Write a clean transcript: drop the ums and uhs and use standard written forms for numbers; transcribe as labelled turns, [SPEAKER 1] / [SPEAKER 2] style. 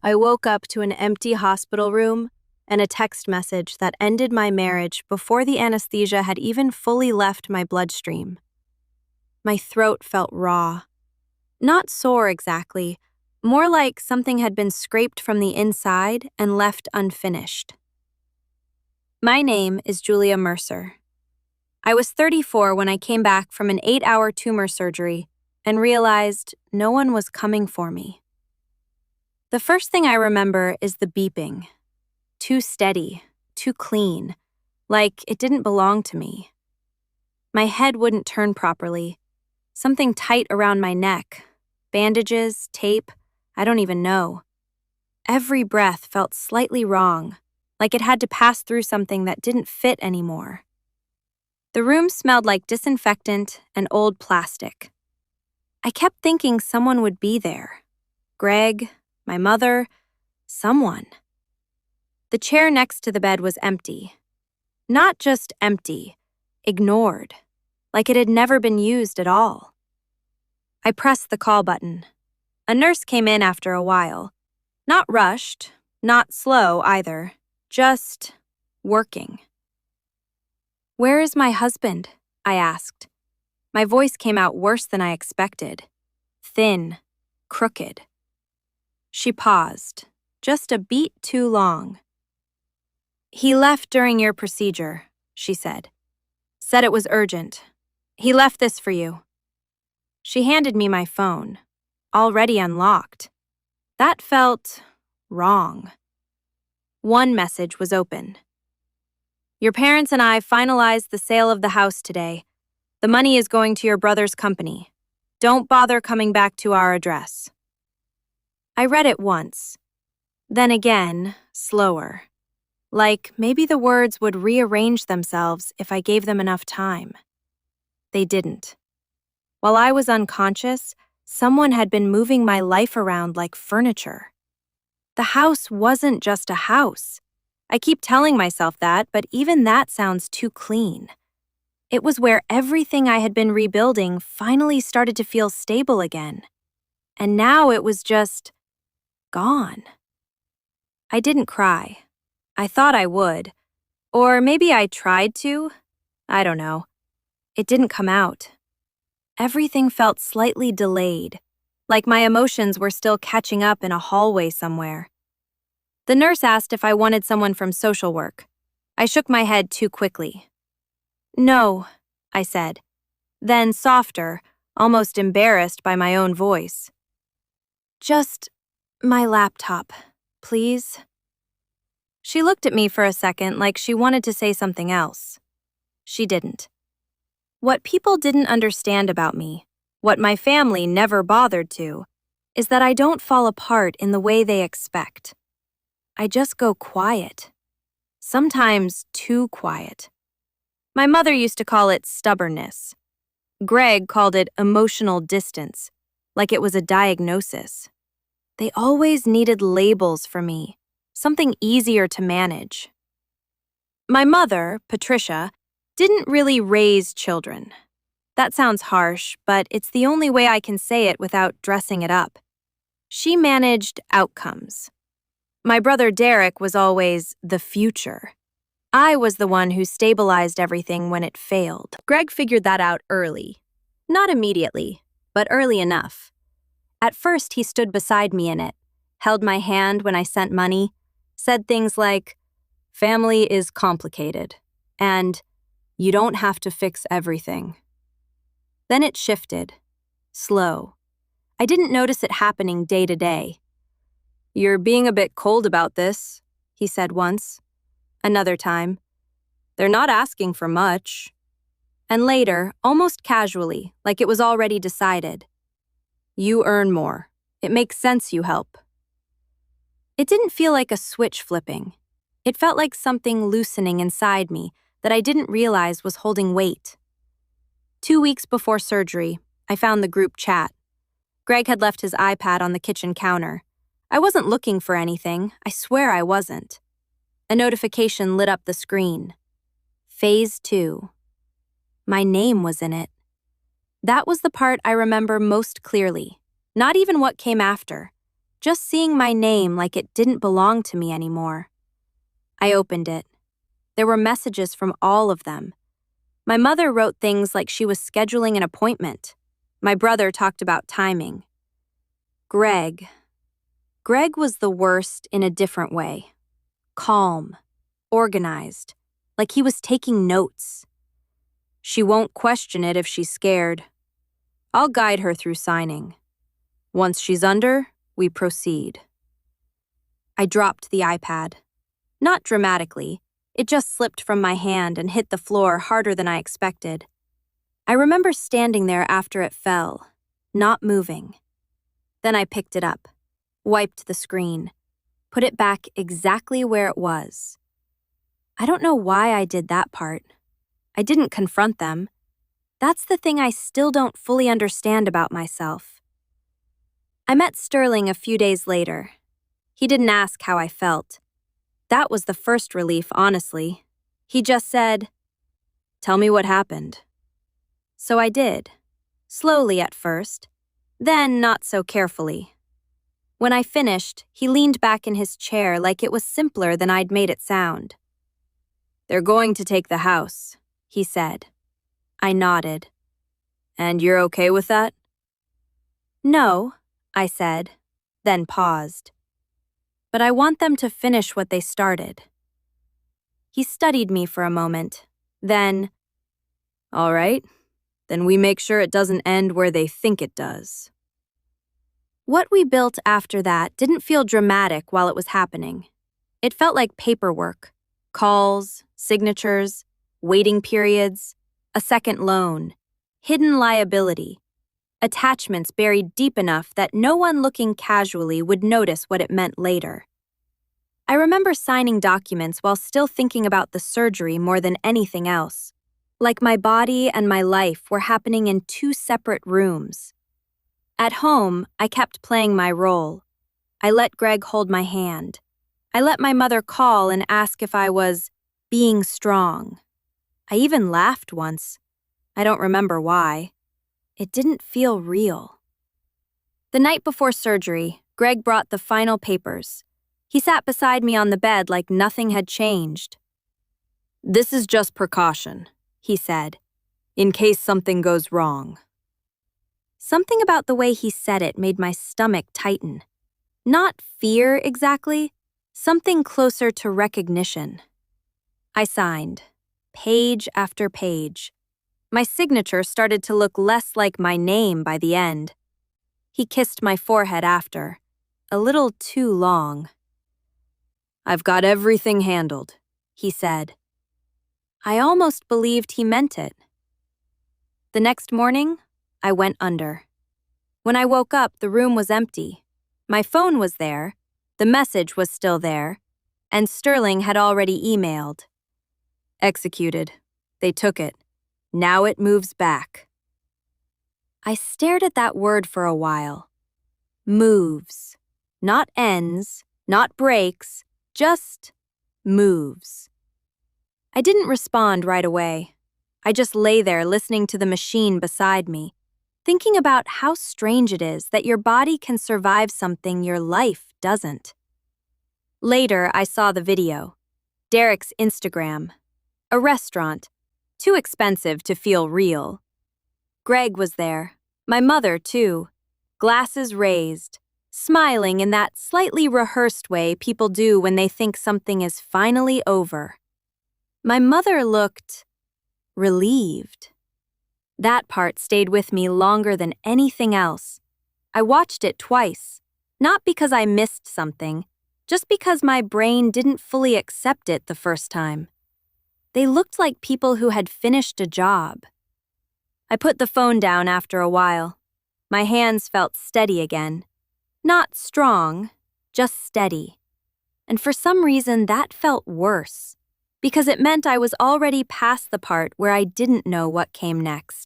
[SPEAKER 1] I woke up to an empty hospital room and a text message that ended my marriage before the anesthesia had even fully left my bloodstream. My throat felt raw. Not sore exactly, more like something had been scraped from the inside and left unfinished. My name is Julia Mercer. I was 34 when I came back from an 8-hour tumor surgery and realized no one was coming for me. The first thing I remember is the beeping. Too steady, too clean, like it didn't belong to me. My head wouldn't turn properly. Something tight around my neck. Bandages, tape, I don't even know. Every breath felt slightly wrong, like it had to pass through something that didn't fit anymore. The room smelled like disinfectant and old plastic. I kept thinking someone would be there. Greg, my mother, someone. The chair next to the bed was empty. Not just empty, ignored, like it had never been used at all. I pressed the call button. A nurse came in after a while. Not rushed, not slow either, just working. "Where is my husband?" I asked. My voice came out worse than I expected. Thin, crooked. She paused, just a beat too long. "He left during your procedure," she said. "Said it was urgent. He left this for you." She handed me my phone, already unlocked. That felt wrong. One message was open. "Your parents and I finalized the sale of the house today. The money is going to your brother's company. Don't bother coming back to our address." I read it once, then again, slower. Like maybe the words would rearrange themselves if I gave them enough time. They didn't. While I was unconscious, someone had been moving my life around like furniture. The house wasn't just a house. I keep telling myself that, but even that sounds too clean. It was where everything I had been rebuilding finally started to feel stable again. And now it was just gone. I didn't cry. I thought I would. Or maybe I tried to. I don't know. It didn't come out. Everything felt slightly delayed, like my emotions were still catching up in a hallway somewhere. The nurse asked if I wanted someone from social work. I shook my head too quickly. "No," I said, then softer, almost embarrassed by my own voice. "Just my laptop, please." She looked at me for a second like she wanted to say something else. She didn't. What people didn't understand about me, what my family never bothered to, is that I don't fall apart in the way they expect. I just go quiet. Sometimes too quiet. My mother used to call it stubbornness. Greg called it emotional distance, like it was a diagnosis. They always needed labels for me, something easier to manage. My mother, Patricia, didn't really raise children. That sounds harsh, but it's the only way I can say it without dressing it up. She managed outcomes. My brother Derek was always the future. I was the one who stabilized everything when it failed. Greg figured that out early. Not immediately, but early enough. At first, he stood beside me in it, held my hand when I sent money, said things like, "Family is complicated," and "You don't have to fix everything." Then it shifted, slow. I didn't notice it happening day to day. "You're being a bit cold about this," he said once. Another time, "They're not asking for much." And later, almost casually, like it was already decided, "You earn more. It makes sense you help." It didn't feel like a switch flipping. It felt like something loosening inside me that I didn't realize was holding weight. 2 weeks before surgery, I found the group chat. Greg had left his iPad on the kitchen counter. I wasn't looking for anything. I swear I wasn't. A notification lit up the screen. Phase 2. My name was in it. That was the part I remember most clearly. Not even what came after. just seeing my name like it didn't belong to me anymore. I opened it. There were messages from all of them. My mother wrote things like she was scheduling an appointment. My brother talked about timing. Greg was the worst in a different way. Calm, organized, like he was taking notes. She won't question it if she's scared. I'll guide her through signing. Once she's under, we proceed. I dropped the iPad. Not dramatically, it just slipped from my hand and hit the floor harder than I expected. I remember standing there after it fell, not moving. Then I picked it up, wiped the screen, put it back exactly where it was. I don't know why I did that part. I didn't confront them. That's the thing I still don't fully understand about myself. I met Sterling a few days later. He didn't ask how I felt. That was the first relief, honestly. He just said, "Tell me what happened." So I did. Slowly at first, then not so carefully. When I finished, he leaned back in his chair like it was simpler than I'd made it sound. "They're going to take the house," he said. I nodded. "And you're okay with that?" "No," I said, then paused. "But I want them to finish what they started." He studied me for a moment, then, "All right, then we make sure it doesn't end where they think it does." What we built after that didn't feel dramatic while it was happening. It felt like paperwork, calls, signatures, waiting periods, a second loan, hidden liability, attachments buried deep enough that no one looking casually would notice what it meant later. I remember signing documents while still thinking about the surgery more than anything else, like my body and my life were happening in two separate rooms. At home, I kept playing my role. I let Greg hold my hand. I let my mother call and ask if I was being strong. I even laughed once. I don't remember why. It didn't feel real. The night before surgery, Greg brought the final papers. He sat beside me on the bed like nothing had changed. "This is just precaution," he said, "in case something goes wrong." Something about the way he said it made my stomach tighten. Not fear exactly, something closer to recognition. I signed, page after page. My signature started to look less like my name by the end. He kissed my forehead after, a little too long. "I've got everything handled," he said. I almost believed he meant it. The next morning, I went under. When I woke up, the room was empty. My phone was there, the message was still there, and Sterling had already emailed. "Executed. They took it. Now it moves back." I stared at that word for a while. Moves. Not ends, not breaks, just moves. I didn't respond right away. I just lay there listening to the machine beside me, thinking about how strange it is that your body can survive something your life doesn't. Later, I saw the video. Derek's Instagram. A restaurant. Too expensive to feel real. Greg was there. My mother, too. Glasses raised. Smiling in that slightly rehearsed way people do when they think something is finally over. My mother looked relieved. That part stayed with me longer than anything else. I watched it twice, not because I missed something, just because my brain didn't fully accept it the first time. They looked like people who had finished a job. I put the phone down after a while. My hands felt steady again. Not strong, just steady. And for some reason, that felt worse, because it meant I was already past the part where I didn't know what came next.